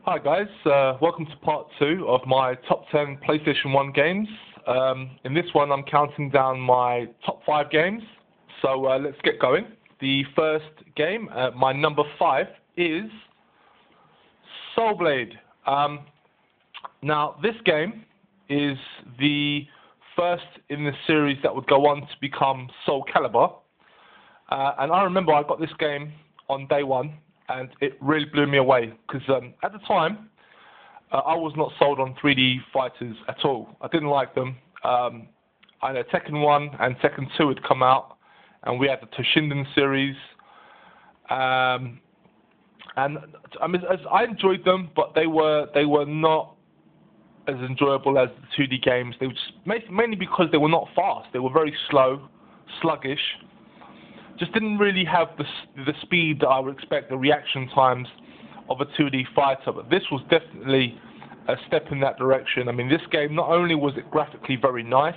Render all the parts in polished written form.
Hi guys, welcome to part 2 of my top 10 PlayStation 1 games. In this one I'm counting down my top 5 games, so let's get going. The first game, my number 5, is Soul Blade. Now this game is the first in the series that would go on to become Soul Calibur, and I remember I got this game on day one and it really blew me away because at the time I was not sold on 3D fighters at all. I didn't like them. I know Tekken 1 and Tekken 2 had come out, and we had the Toshinden series, and I mean I enjoyed them, but they were not as enjoyable as the 2D games. They were just mainly because they were not fast. They were very slow, sluggish. Just didn't really have the speed that I would expect, the reaction times of a 2D fighter. But this was definitely a step in that direction. I mean, this game, not only was it graphically very nice,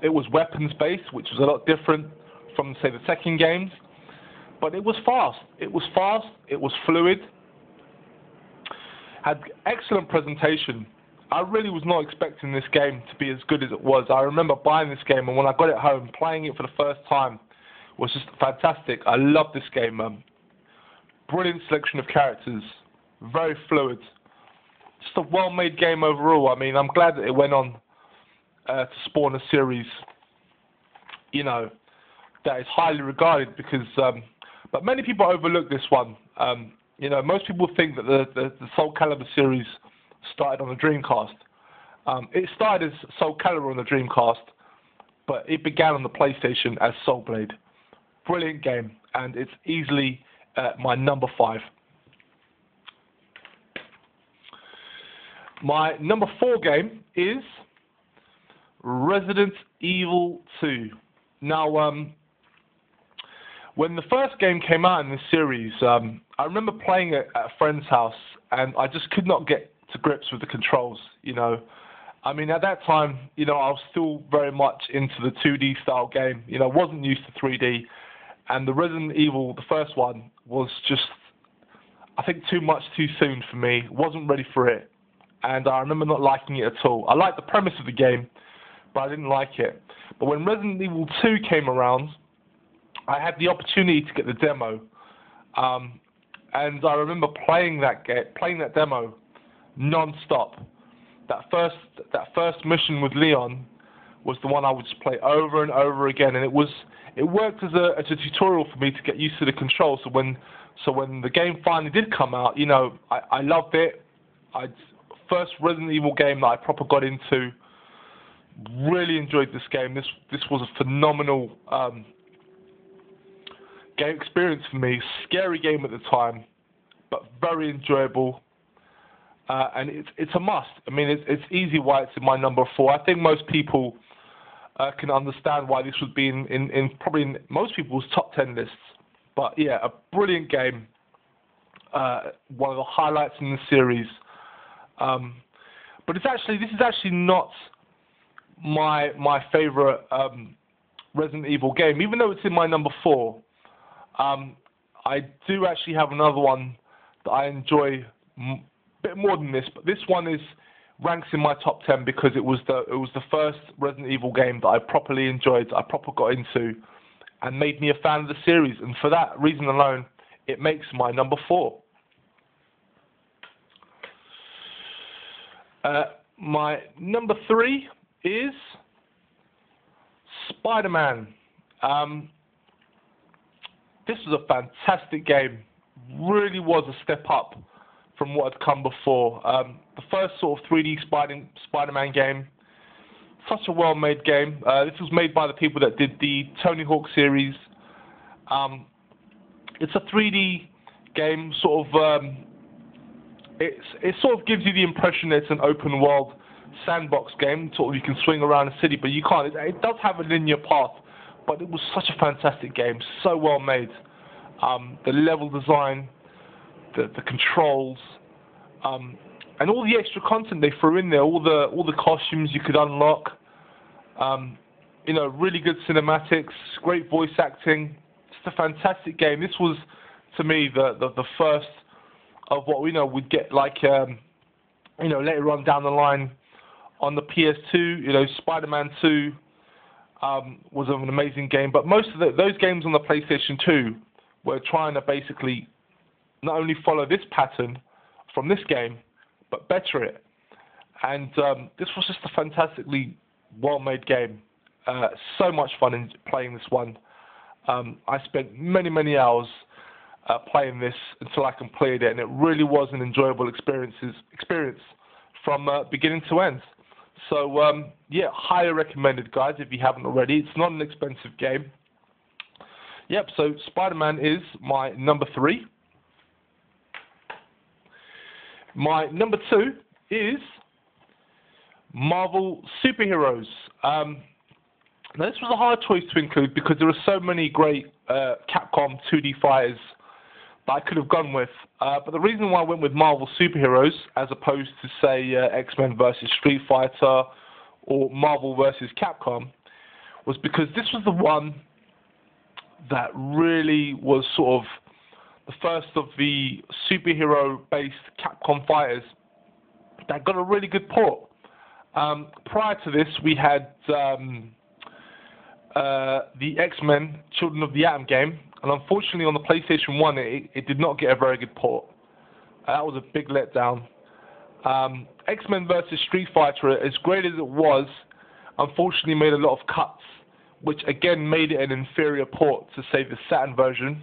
it was weapons based, which was a lot different from, say, the Tekken games, but it was fast. It was fast, it was fluid, had excellent presentation. I really was not expecting this game to be as good as it was. I remember buying this game, and when I got it home, playing it for the first time, was just fantastic. I love this game. Brilliant selection of characters, very fluid. Just a well-made game overall. I mean, I'm glad that it went on to spawn a series, you know, that is highly regarded because, but many people overlook this one. You know, most people think that the Soul Calibur series started on the Dreamcast. It started as Soul Calibur on the Dreamcast, but it began on the PlayStation as Soul Blade. Brilliant game, and it's easily my number 5. My number 4 game is Resident Evil 2. Now, when the first game came out in this series, I remember playing it at a friend's house, and I just could not get to grips with the controls, you know. I mean, at that time, you know, I was still very much into the 2D style game. You know, wasn't used to 3D. And the Resident Evil, the first one, was just, I think, too much too soon for me. Wasn't ready for it. And I remember not liking it at all. I liked the premise of the game, but I didn't like it. But when Resident Evil 2 came around, I had the opportunity to get the demo. And I remember playing that demo non-stop. That first mission with Leon was the one I would just play over and over again, and it worked as a tutorial for me to get used to the controls. So when the game finally did come out, you know, I loved it. First Resident Evil game that I proper got into. Really enjoyed this game. This was a phenomenal game experience for me. Scary game at the time, but very enjoyable. And it's a must. I mean, it's easy why it's in my number 4. I think most people can understand why this would be in probably most people's top 10 lists. But yeah, a brilliant game. One of the highlights in the series. But this is actually not my favorite Resident Evil game, even though it's in my number 4. I do actually have another one that I enjoy a bit more than this, but this one ranks in my top 10 because it was the first Resident Evil game that I properly enjoyed, I proper got into, and made me a fan of the series. And for that reason alone, it makes my number 4. My number 3 is SpiderMan. This was a fantastic game. Really was a step up from what had come before. The first sort of 3D Spider-Man game. Such a well-made game. This was made by the people that did the Tony Hawk series. It's a 3D game, sort of. It sort of gives you the impression that it's an open-world sandbox game. Sort of you can swing around a city, but you can't. It does have a linear path, but it was such a fantastic game. So well made. The level design, the controls, and all the extra content they threw in there, all the costumes you could unlock, you know, really good cinematics, great voice acting. Just a fantastic game. This was, to me, the first of what we know we'd get like later on down the line on the PS2. Spider-Man 2 was an amazing game, but most of those games on the PlayStation 2 were trying to basically not only follow this pattern from this game, but better it. And this was just a fantastically well-made game. So much fun in playing this one. I spent many hours playing this until I completed it, and it really was an enjoyable experience from beginning to end. So yeah, highly recommended, guys, if you haven't already. It's not an expensive game. Yep, so Spider-Man is my number 3. My number 2 is Marvel Superheroes. Now, this was a hard choice to include because there are so many great Capcom 2D fighters that I could have gone with. But the reason why I went with Marvel Superheroes as opposed to, say, X-Men versus Street Fighter or Marvel versus Capcom was because this was the one that really was sort of the first of the superhero-based Capcom fighters that got a really good port. Prior to this, we had the X-Men Children of the Atom game, and unfortunately on the PlayStation 1 it did not get a very good port. That was a big letdown. X-Men versus Street Fighter, as great as it was, unfortunately made a lot of cuts, which again made it an inferior port to, say, the Saturn version,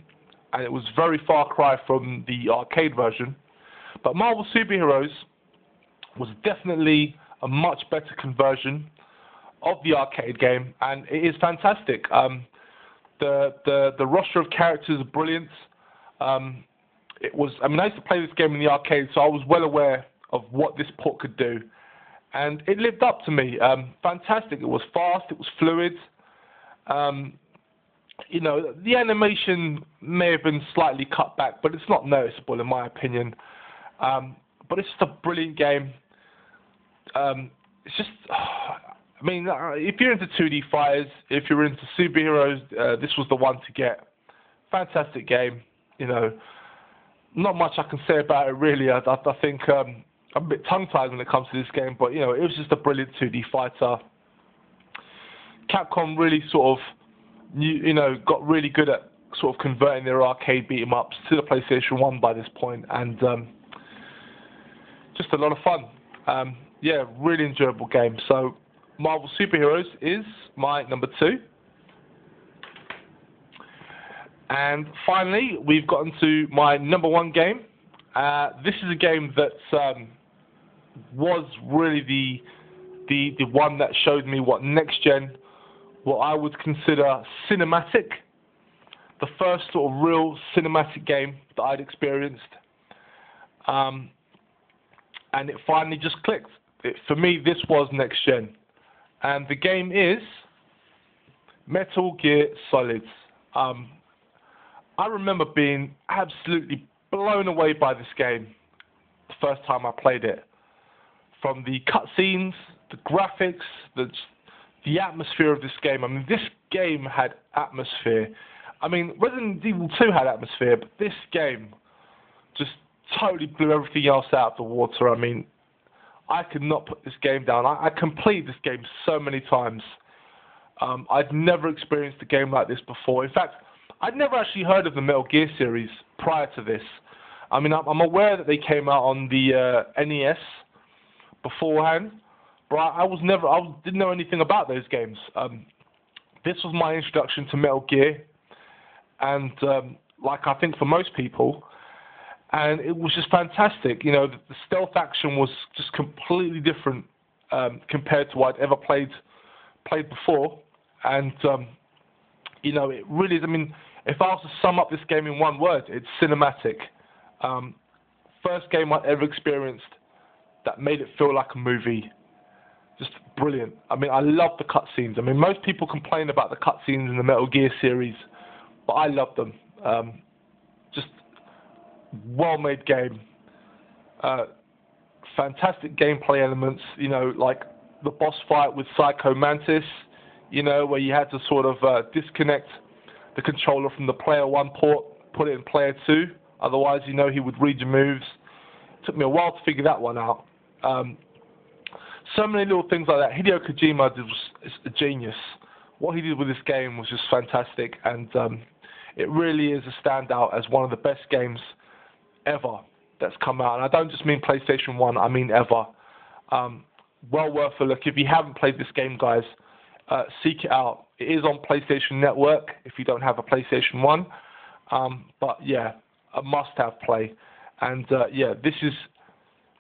and it was very far cry from the arcade version. But Marvel Superheroes was definitely a much better conversion of the arcade game, and it is fantastic. The roster of characters are brilliant. I used to play this game in the arcade, so I was well aware of what this port could do, and it lived up to me. Fantastic. It was fast. It was fluid. The animation may have been slightly cut back, but it's not noticeable in my opinion. But it's just a brilliant game. It's just, if you're into 2D fighters, if you're into superheroes, this was the one to get. Fantastic game. Not much I can say about it really. I think I'm a bit tongue-tied when it comes to this game, but it was just a brilliant 2D fighter. Capcom really sort of got really good at sort of converting their arcade beat-em-ups to the PlayStation 1 by this point, and just a lot of fun. Yeah, really enjoyable game. So Marvel Superheroes is my number 2. And finally, we've gotten to my number 1 game. This is a game that was really the one that showed me what I would consider cinematic. The first sort of real cinematic game that I'd experienced. And it finally just clicked. For me, this was next gen. And the game is Metal Gear Solid. I remember being absolutely blown away by this game the first time I played it. From the cutscenes, the graphics, the atmosphere of this game. This game had atmosphere. Resident Evil 2 had atmosphere, but this game just totally blew everything else out of the water. I could not put this game down. I completed this game so many times. I'd never experienced a game like this before. In fact, I'd never actually heard of the Metal Gear series prior to this. I'm aware that they came out on the NES beforehand, but I didn't know anything about those games. This was my introduction to Metal Gear, and like I think for most people, and it was just fantastic. The stealth action was just completely different compared to what I'd ever played before, and it really is. If I was to sum up this game in one word, it's cinematic. First game I'd ever experienced that made it feel like a movie. Just brilliant. I love the cutscenes. Most people complain about the cutscenes in the Metal Gear series, but I love them. Just well-made game. Fantastic gameplay elements. Like the boss fight with Psycho Mantis. Where you had to sort of disconnect the controller from the player 1 port, put it in player 2, Otherwise, you know, he would read your moves. Took me a while to figure that one out. So many little things like that. Hideo Kojima is a genius. What he did with this game was just fantastic, and it really is a standout as one of the best games ever that's come out. And I don't just mean PlayStation 1, I mean ever. Well worth a look. If you haven't played this game, guys, seek it out. It is on PlayStation Network if you don't have a PlayStation 1. But yeah, a must-have play. And yeah, this is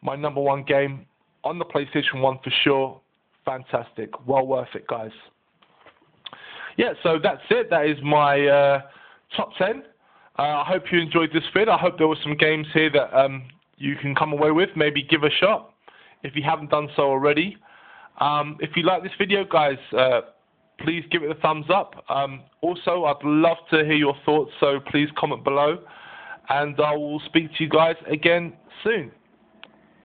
my #1 game on the PlayStation 1 for sure. Fantastic. Well worth it, guys. Yeah, so that's it. That is my top 10. I hope you enjoyed this vid. I hope there were some games here that you can come away with. Maybe give a shot if you haven't done so already. If you like this video, guys, please give it a thumbs up. Also, I'd love to hear your thoughts, so please comment below. And I will speak to you guys again soon.